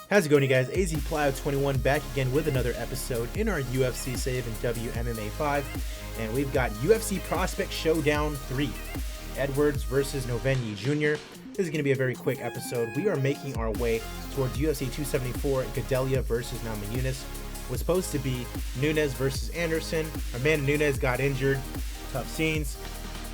How's it going, you guys? AZ Plyo 21 back again with another episode in our UFC save and WMMA 5, and we've got UFC Prospect Showdown 3, Edwards versus Novenyi Jr. This is going to be a very quick episode. We are making our way towards UFC 274, Gadelha versus Namajunas. It was supposed to be Nunes versus Anderson. Amanda Nunes got injured. Tough scenes.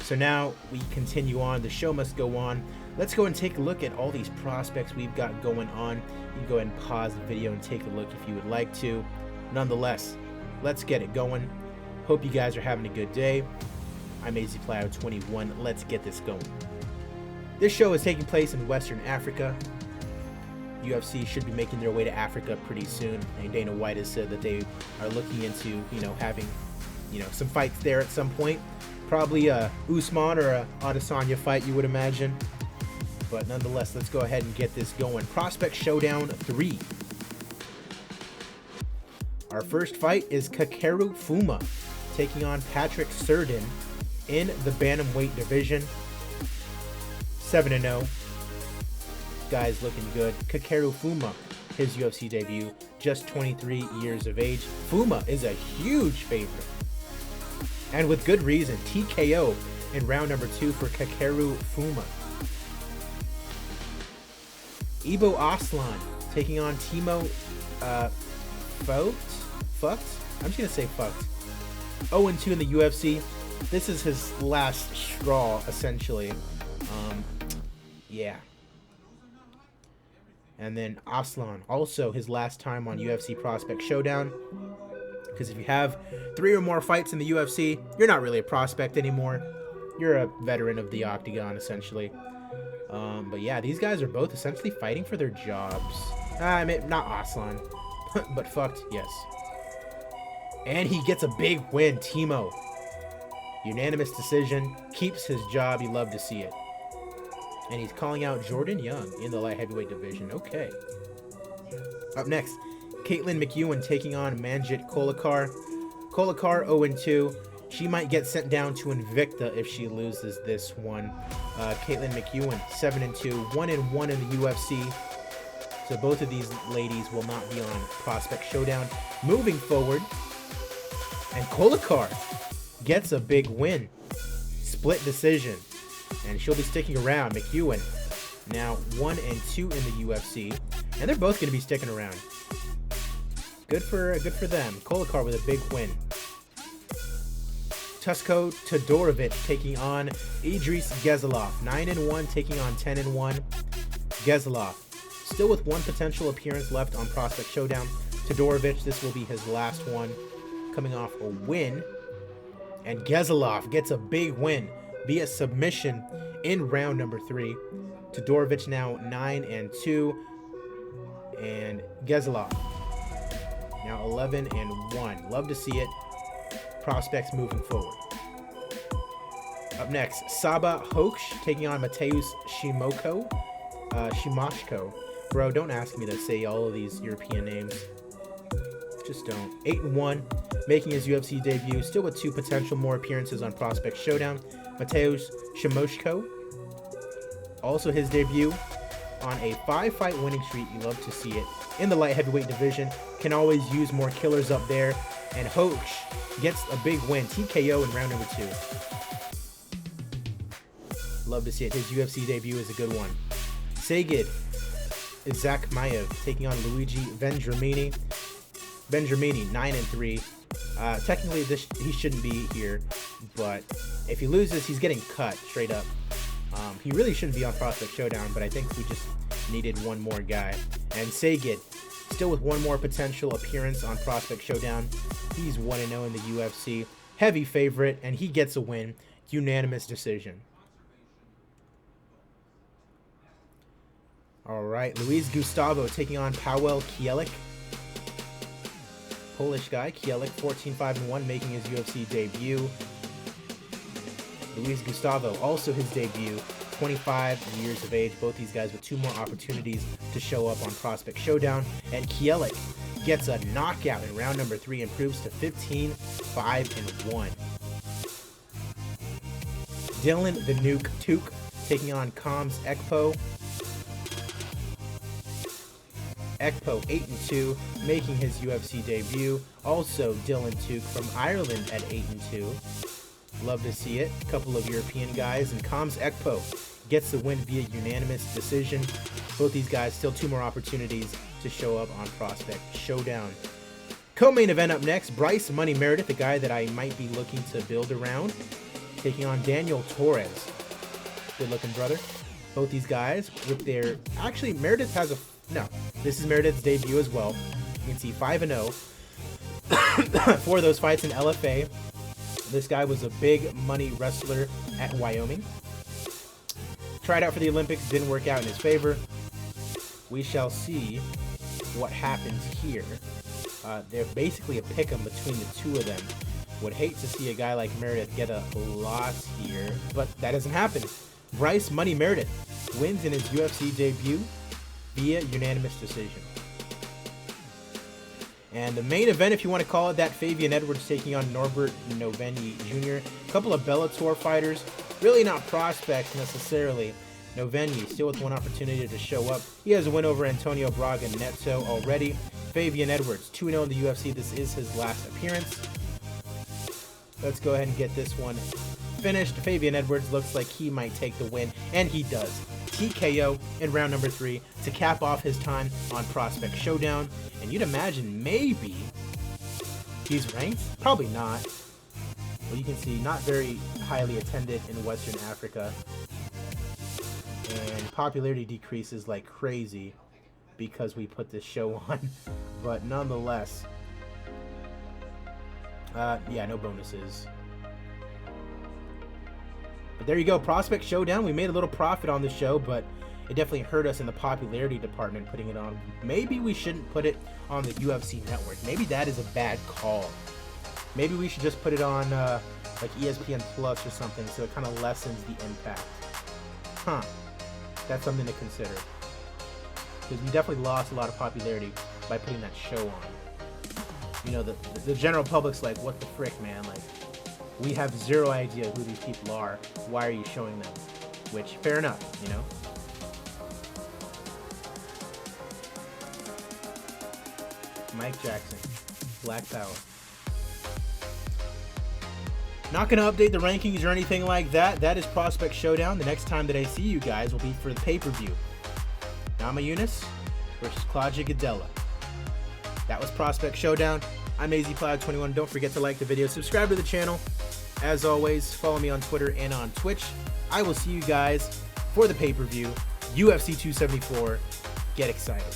So now we continue on. The show must go on. Let's go and take a look at all these prospects we've got going on. You can go ahead and pause the video and take a look if you would like to. Nonetheless, let's get it going. Hope you guys are having a good day. I'm AZ Plyo 21. Let's get this going. This show is taking place in Western Africa. UFC should be making their way to Africa pretty soon. And Dana White has said that they are looking into, having, some fights there at some point. Probably a Usman or a Adesanya fight, you would imagine. But nonetheless, let's go ahead and get this going. Prospect Showdown 3. Our first fight is Kakeru Fuma taking on Patrick Serdin in the bantamweight division. 7-0. Guy's looking good. Kakeru Fuma, his UFC debut, just 23 years of age. Fuma is a huge favorite. And with good reason. TKO in round number 2 for Kakeru Fuma. Ibo Aslan taking on Timo Fucked? I'm just going to say Fucked. 0-2 in the UFC. This is his last straw, essentially. Yeah. And then Aslan, also his last time on UFC Prospect Showdown. Because if you have 3 or more fights in the UFC, you're not really a prospect anymore. You're a veteran of the octagon, essentially. But yeah, these guys are both essentially fighting for their jobs. I mean, not Aslan, but Fucked, yes. And he gets a big win, Timo. Unanimous decision, keeps his job, you love to see it. And he's calling out Jordan Young in the light heavyweight division, okay. Up next, Caitlin McEwen taking on Manjit Kolekar. Kolekar 0-2. She might get sent down to Invicta if she loses this one. Caitlin McEwen 7-2, 1-1 in the UFC. So both of these ladies will not be on Prospect Showdown. Moving forward, and Kolekar gets a big win. Split decision. And she'll be sticking around. McEwen now 1-2 in the UFC. And they're both going to be sticking around. Good for them. Kolekar with a big win. Tusko Todorovic taking on Idris Gezalov. 9-1 taking on 10-1. Gezalov still with one potential appearance left on Prospect Showdown. Todorovic, this will be his last one, coming off a win. And Gezalov gets a big win via submission in round number 3. Todorovic now 9-2. And Gezalov now 11-1. Love to see it. Prospects moving forward. Up next, Saba Hoksh taking on Mateusz Shimoshko. Bro, don't ask me to say all of these European names. Just don't. 8-1, making his UFC debut, still with 2 potential more appearances on Prospect Showdown. Mateusz Shimoshko, also his debut on a 5-fight winning streak. You love to see it. In the light heavyweight division, can always use more killers up there. And Hoksh gets a big win. TKO in round number 2. Love to see it. His UFC debut is a good one. Sagid Izakmaev taking on Luigi Vendramini. Vendramini 9-3. Technically, he shouldn't be here, but if he loses, he's getting cut straight up. He really shouldn't be on Prospect Showdown, but I think we just needed one more guy. And Sagid, still with one more potential appearance on Prospect Showdown. He's 1-0 in the UFC. Heavy favorite, and he gets a win. Unanimous decision. All right, Luis Gustavo taking on Paweł Kielik. Polish guy, Kielik, 14-5-1, making his UFC debut. Luis Gustavo, also his debut, 25 years of age. Both these guys with 2 more opportunities to show up on Prospect Showdown. And Kielik gets a knockout in round number 3, improves to 15-5-1. Dylan the Nuke Took taking on Combs Ekpo. Ekpo 8-2, making his UFC debut. Also, Dylan Tuke from Ireland at 8-2. Love to see it. A couple of European guys, and Combs Ekpo gets the win via unanimous decision. Both these guys still 2 more opportunities to show up on Prospect Showdown. Co-main event up next, Bryce Money Meredith, the guy that I might be looking to build around, taking on Daniel Torres. Good looking brother. Both these guys with their, actually Meredith has a, no, this is Meredith's debut as well. You can see 5-0 for those fights in LFA. This guy was a big money wrestler at Wyoming. Tried out for the Olympics, didn't work out in his favor. We shall see what happens here. They're basically a pick'em between the two of them. Would hate to see a guy like Meredith get a loss here, but that doesn't happen. Bryce Money Meredith wins in his UFC debut via unanimous decision. And the main event, if you want to call it that, Fabian Edwards taking on Norbert Novenyi Jr. A couple of Bellator fighters, really not prospects necessarily. Novenyi still with 1 opportunity to show up. He has a win over Antonio Braga Neto already. Fabian Edwards, 2-0 in the UFC. This is his last appearance. Let's go ahead and get this one finished. Fabian Edwards looks like he might take the win, and he does. TKO in round number 3 to cap off his time on Prospect Showdown. And you'd imagine maybe he's ranked? Probably not. Well, you can see not very highly attended in Western Africa. And popularity decreases like crazy because we put this show on. But nonetheless, yeah, no bonuses. But there you go, Prospect Showdown. We made a little profit on the show, but it definitely hurt us in the popularity department putting it on. Maybe we shouldn't put it on the UFC network. Maybe that is a bad call. Maybe we should just put it on like ESPN Plus or something, so it kind of lessens the impact. Huh. That's something to consider. Because we definitely lost a lot of popularity by putting that show on. You know, the general public's like, what the frick, man? Like, we have zero idea who these people are. Why are you showing them? Which, fair enough, you know? Mike Jackson, Black Power. Not going to update the rankings or anything like that. That is Prospect Showdown. The next time that I see you guys will be for the pay-per-view. Nama Yunus versus Claudia Gadella. That was Prospect Showdown. I'm AZCloud21. Don't forget to like the video, subscribe to the channel. As always, follow me on Twitter and on Twitch. I will see you guys for the pay-per-view, UFC 274. Get excited.